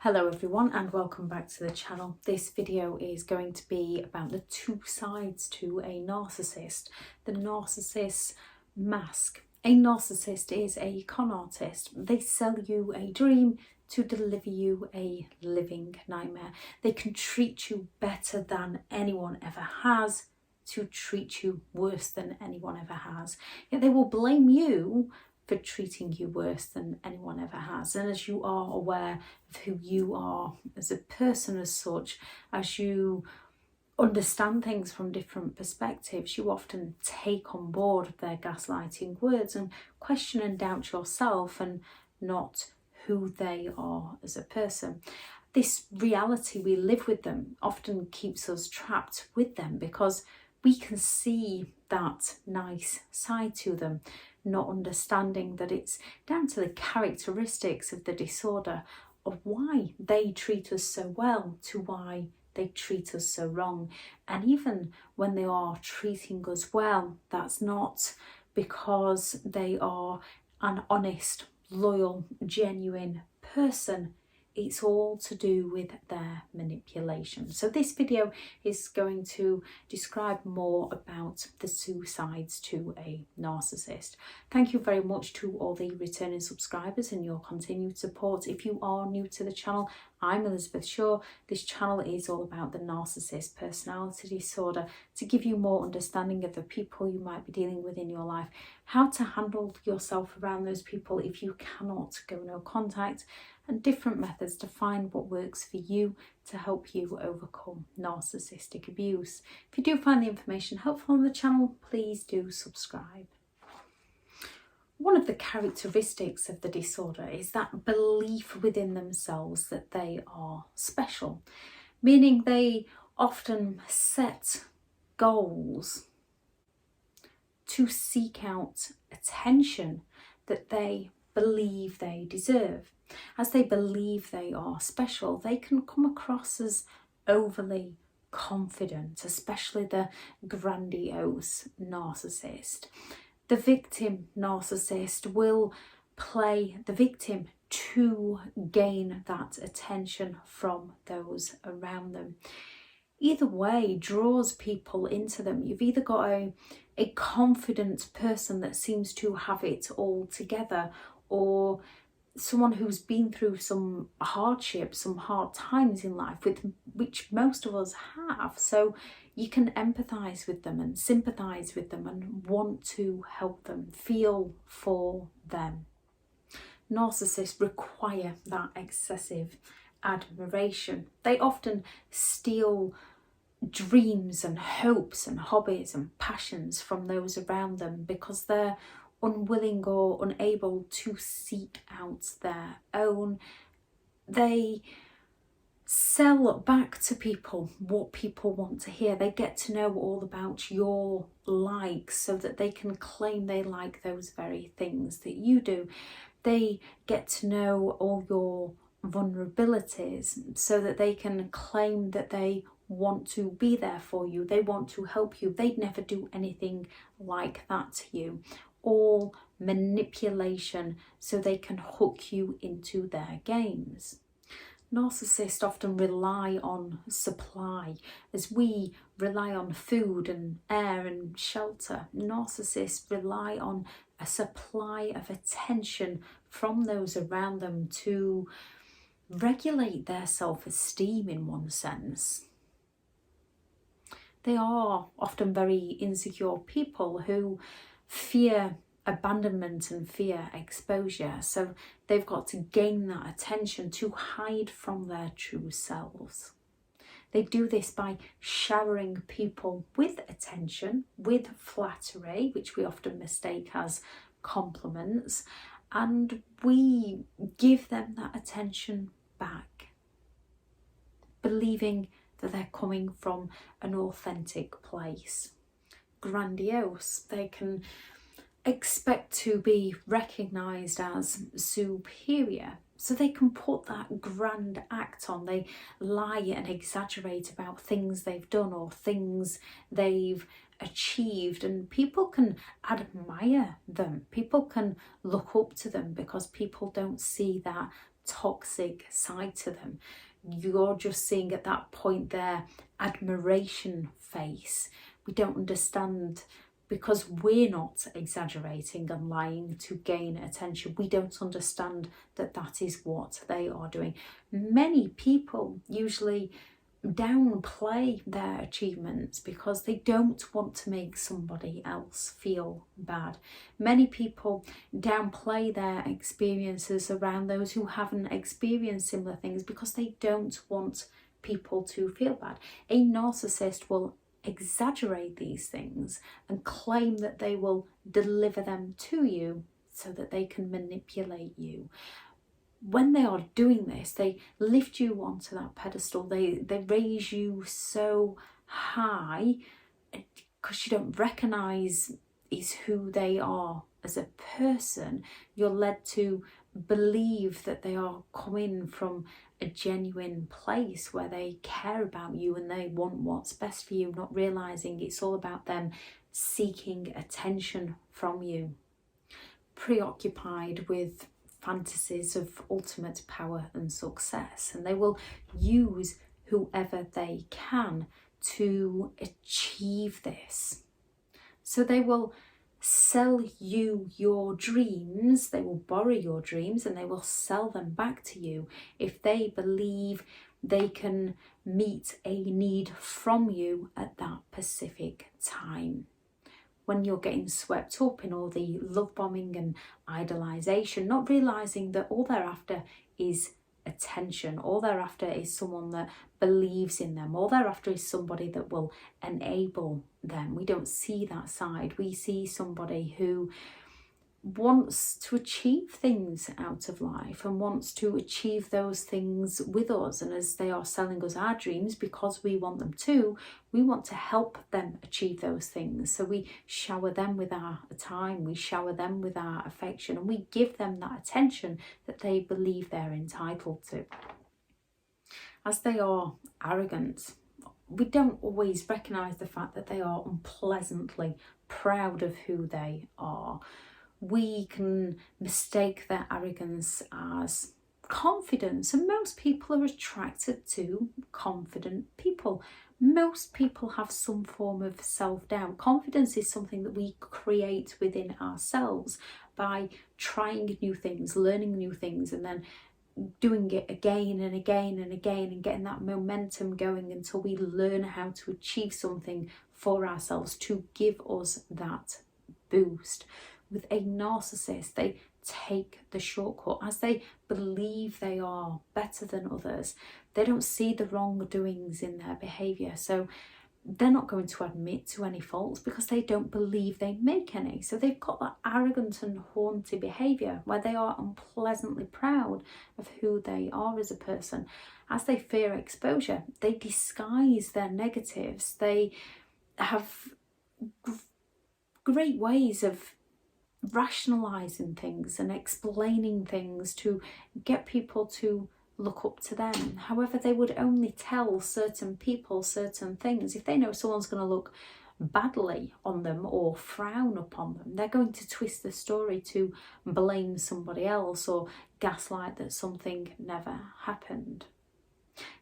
Hello everyone and welcome back to the channel. This video is going to be about the two sides to a narcissist. The narcissist mask. A narcissist is a con artist. They sell you a dream to deliver you a living nightmare. They can treat you better than anyone ever has to treat you worse than anyone ever has. Yet they will blame you for treating you worse than anyone ever has. And as you are aware of who you are as a person as such, as you understand things from different perspectives, you often take on board their gaslighting words and question and doubt yourself and not who they are as a person. This reality we live with them often keeps us trapped with them because we can see that nice side to them, not understanding that it's down to the characteristics of the disorder of why they treat us so well to why they treat us so wrong. And even when they are treating us well, that's not because they are an honest, loyal, genuine person. It's all to do with their manipulation. So this video is going to describe more about the two sides to a narcissist. Thank you very much to all the returning subscribers and your continued support. If you are new to the channel, I'm Elizabeth Shaw. This channel is all about the narcissist personality disorder to give you more understanding of the people you might be dealing with in your life, how to handle yourself around those people if you cannot go no contact, and different methods to find what works for you to help you overcome narcissistic abuse. If you do find the information helpful on the channel, please do subscribe. One of the characteristics of the disorder is that belief within themselves that they are special, meaning they often set goals to seek out attention that they believe they deserve. As they believe they are special, they can come across as overly confident, especially the grandiose narcissist. The victim narcissist will play the victim to gain that attention from those around them. Either way draws people into them. You've either got a confident person that seems to have it all together, or someone who's been through some hardship, some hard times in life, which most of us have. So you can empathise with them and sympathise with them and want to help them, feel for them. Narcissists require that excessive admiration. They often steal dreams and hopes and hobbies and passions from those around them because they're unwilling or unable to seek out their own. They sell back to people what people want to hear. They get to know all about your likes so that they can claim they like those very things that you do. They get to know all your vulnerabilities so that they can claim that they want to be there for you. They want to help you. They'd never do anything like that to you. All manipulation so they can hook you into their games. Narcissists often rely on supply as we rely on food and air and shelter. Narcissists rely on a supply of attention from those around them to regulate their self-esteem in one sense. They are often very insecure people who fear abandonment and fear exposure, so they've got to gain that attention to hide from their true selves. They do this by showering people with attention, with flattery, which we often mistake as compliments, and we give them that attention back, believing that they're coming from an authentic place. Grandiose, they can expect to be recognised as superior, so they can put that grand act on. They lie and exaggerate about things they've done or things they've achieved, and people can admire them. People can look up to them because people don't see that toxic side to them. You're just seeing at that point their admiration face. We don't understand, because we're not exaggerating and lying to gain attention. We don't understand that that is what they are doing. Many people usually downplay their achievements because they don't want to make somebody else feel bad. Many people downplay their experiences around those who haven't experienced similar things because they don't want people to feel bad. A narcissist will exaggerate these things and claim that they will deliver them to you so that they can manipulate you. When they are doing this, they lift you onto that pedestal. They raise you so high because you don't recognize is who they are as a person. You're led to believe that they are coming from a genuine place where they care about you and they want what's best for you, not realizing it's all about them seeking attention from you. Preoccupied with fantasies of ultimate power and success, and they will use whoever they can to achieve this. So they will sell you your dreams, they will borrow your dreams and they will sell them back to you if they believe they can meet a need from you at that specific time. When you're getting swept up in all the love bombing and idolization, not realizing that all they're after is attention, all they're after is someone that believes in them, all they're after is somebody that will enable them. We don't see that side. We see somebody who wants to achieve things out of life and wants to achieve those things with us, and as they are selling us our dreams because we want them to, we want to help them achieve those things. So we shower them with our time, we shower them with our affection, and we give them that attention that they believe they're entitled to. As they are arrogant, we don't always recognise the fact that they are unpleasantly proud of who they are. We can mistake their arrogance as confidence, and most people are attracted to confident people. Most people have some form of self-doubt. Confidence is something that we create within ourselves by trying new things, learning new things, and then doing it again and again and again and getting that momentum going until we learn how to achieve something for ourselves to give us that boost. With a narcissist, they take the shortcut as they believe they are better than others. They don't see the wrongdoings in their behaviour, so they're not going to admit to any faults because they don't believe they make any. So they've got that arrogant and haughty behaviour where they are unpleasantly proud of who they are as a person. As they fear exposure, they disguise their negatives. They have great ways of rationalizing things and explaining things to get people to look up to them. However, they would only tell certain people certain things. If they know someone's going to look badly on them or frown upon them, they're going to twist the story to blame somebody else or gaslight that something never happened.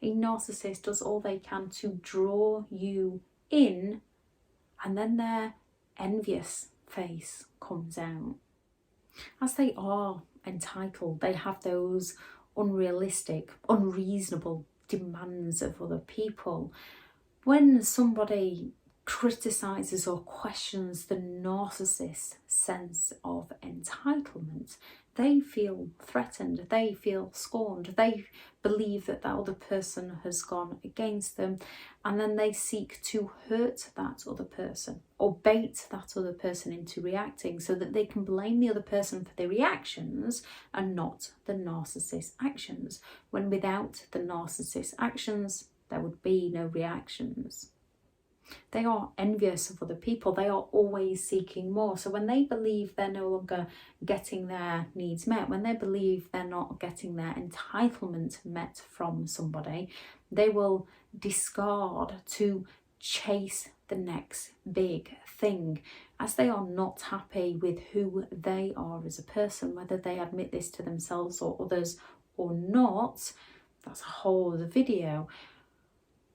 A narcissist does all they can to draw you in, and then their envious face comes out. As they are entitled, they have those unrealistic, unreasonable demands of other people. When somebody criticizes or questions the narcissist's sense of entitlement, they feel threatened, they feel scorned, they believe that that other person has gone against them, and then they seek to hurt that other person or bait that other person into reacting so that they can blame the other person for their reactions and not the narcissist's actions, when without the narcissist's actions there would be no reactions. They are envious of other people. They are always seeking more. So when they believe they're no longer getting their needs met, when they believe they're not getting their entitlement met from somebody, they will discard to chase the next big thing, as they are not happy with who they are as a person, whether they admit this to themselves or others or not, that's a whole other video.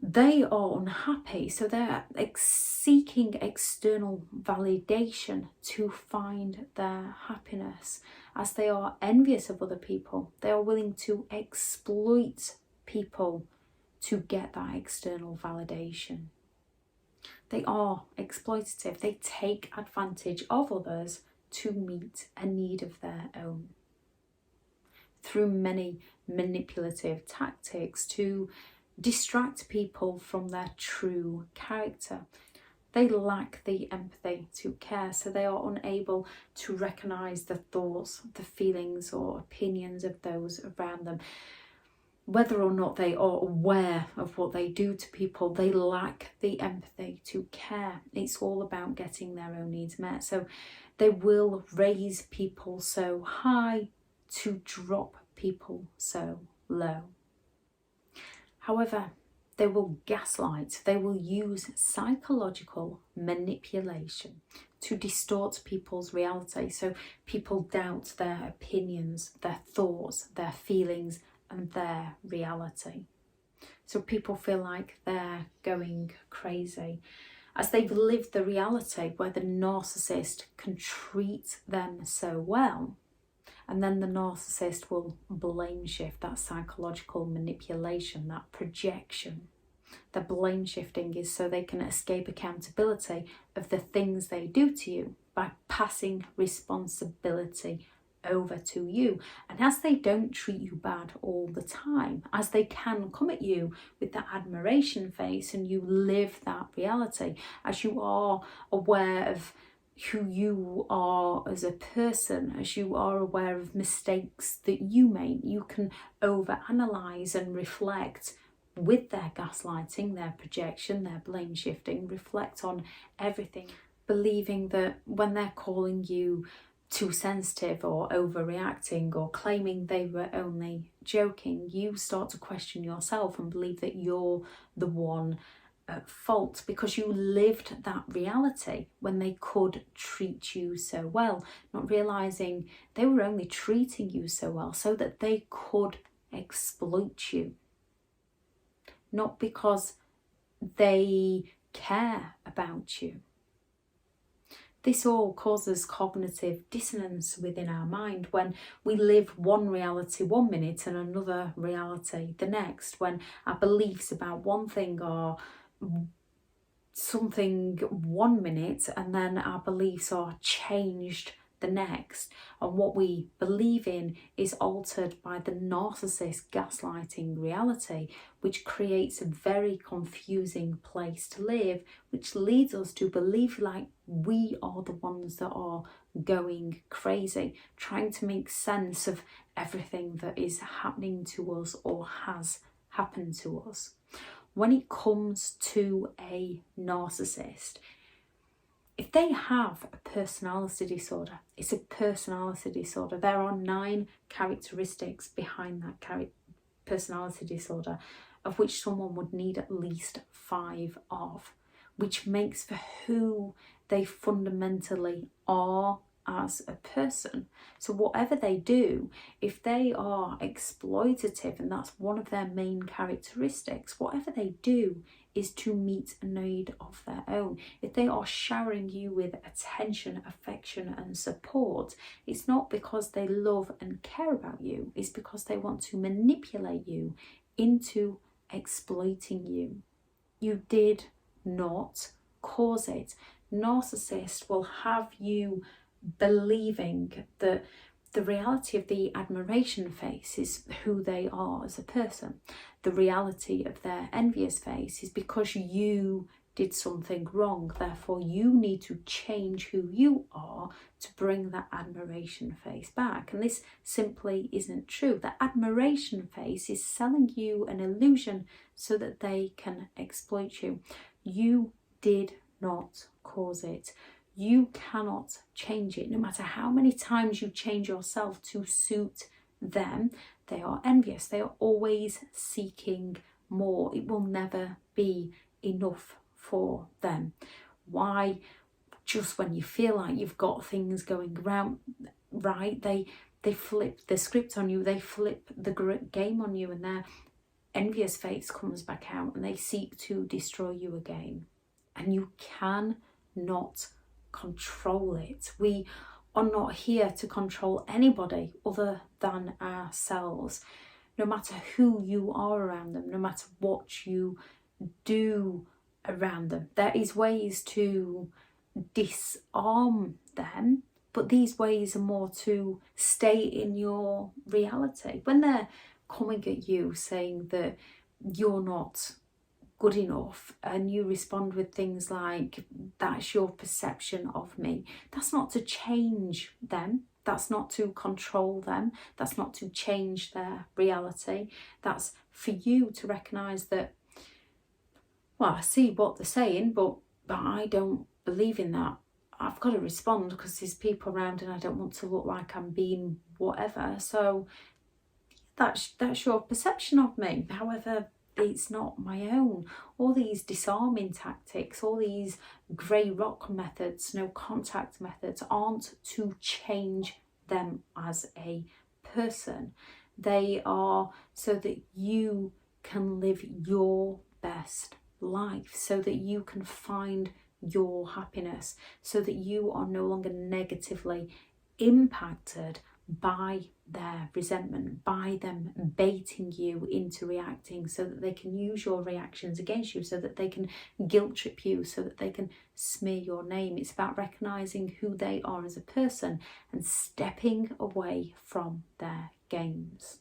They are unhappy, so they're seeking external validation to find their happiness. As they are envious of other people, they are willing to exploit people to get that external validation. They are exploitative. They take advantage of others to meet a need of their own through many manipulative tactics to distract people from their true character. They lack the empathy to care, so they are unable to recognise the thoughts, the feelings or opinions of those around them. Whether or not they are aware of what they do to people, they lack the empathy to care. It's all about getting their own needs met. So they will raise people so high to drop people so low. However, they will gaslight, they will use psychological manipulation to distort people's reality. So people doubt their opinions, their thoughts, their feelings, and their reality. So people feel like they're going crazy as they've lived the reality where the narcissist can treat them so well. And then the narcissist will blame shift, that psychological manipulation, that projection. The blame shifting is so they can escape accountability of the things they do to you by passing responsibility over to you. And as they don't treat you bad all the time, as they can come at you with that admiration face and you live that reality, as you are aware of who you are as a person, as you are aware of mistakes that you make, you can overanalyze and reflect with their gaslighting, their projection, their blame shifting, reflect on everything, believing that when they're calling you too sensitive or overreacting or claiming they were only joking, you start to question yourself and believe that you're the one at fault because you lived that reality when they could treat you so well, not realizing they were only treating you so well so that they could exploit you, not because they care about you. This all causes cognitive dissonance within our mind when we live one reality 1 minute and another reality the next, when our beliefs about one thing are something 1 minute and then our beliefs are changed the next, and what we believe in is altered by the narcissist gaslighting reality, which creates a very confusing place to live, which leads us to believe like we are the ones that are going crazy, trying to make sense of everything that is happening to us or has happened to us. When it comes to a narcissist, if they have a personality disorder, it's a personality disorder. There are 9 characteristics behind that personality disorder, of which someone would need at least 5 of, which makes for who they fundamentally are as a person. So whatever they do, if they are exploitative, and that's one of their main characteristics, whatever they do is to meet a need of their own. If they are showering you with attention, affection and support, it's not because they love and care about you, it's because they want to manipulate you into exploiting you. You did not cause it. Narcissists will have you believing that the reality of the admiration face is who they are as a person. The reality of their envious face is because you did something wrong. Therefore, you need to change who you are to bring that admiration face back. And this simply isn't true. The admiration face is selling you an illusion so that they can exploit you. You did not cause it. You cannot change it. No matter how many times you change yourself to suit them, they are envious. They are always seeking more. It will never be enough for them. Why? Just when you feel like you've got things going around right, they They flip the script on you, they flip the game on you, and their envious face comes back out and they seek to destroy you again. And you cannot control it. We are not here to control anybody other than ourselves. No matter who you are around them, no matter what you do around them, there is ways to disarm them, but these ways are more to stay in your reality. When they're coming at you saying that you're not good enough and you respond with things like, that's your perception of me, that's not to change them, that's not to control them, that's not to change their reality. That's for you to recognise that, well, I see what they're saying, but I don't believe in that. I've got to respond because there's people around and I don't want to look like I'm being whatever. So that's your perception of me. However, it's not my own. All these disarming tactics, all these grey rock methods, no contact methods, aren't to change them as a person. They are so that you can live your best life, so that you can find your happiness, so that you are no longer negatively impacted by their resentment, by them baiting you into reacting, so that they can use your reactions against you, so that they can guilt trip you, so that they can smear your name. It's about recognising who they are as a person and stepping away from their games.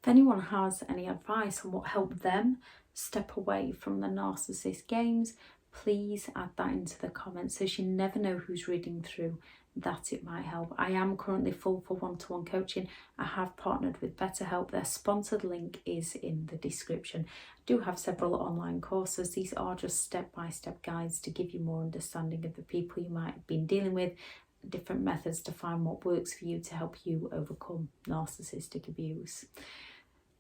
If anyone has any advice on what helped them step away from the narcissist games, please add that into the comments, as you never know who's reading through that it might help. I am currently full for one-to-one coaching. I have partnered with BetterHelp. Their sponsored link is in the description. I do have several online courses. These are just step-by-step guides to give you more understanding of the people you might have been dealing with, different methods to find what works for you to help you overcome narcissistic abuse.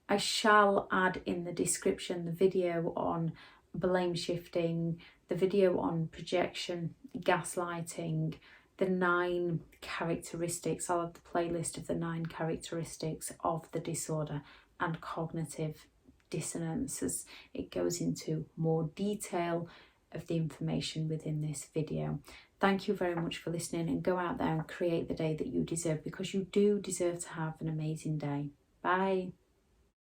I shall add in the description the video on blame shifting, the video on projection, gaslighting, the 9 characteristics. I'll have the playlist of the 9 characteristics of the disorder, and cognitive dissonance, as it goes into more detail of the information within this video. Thank you very much for listening, and go out there and create the day that you deserve, because you do deserve to have an amazing day. Bye.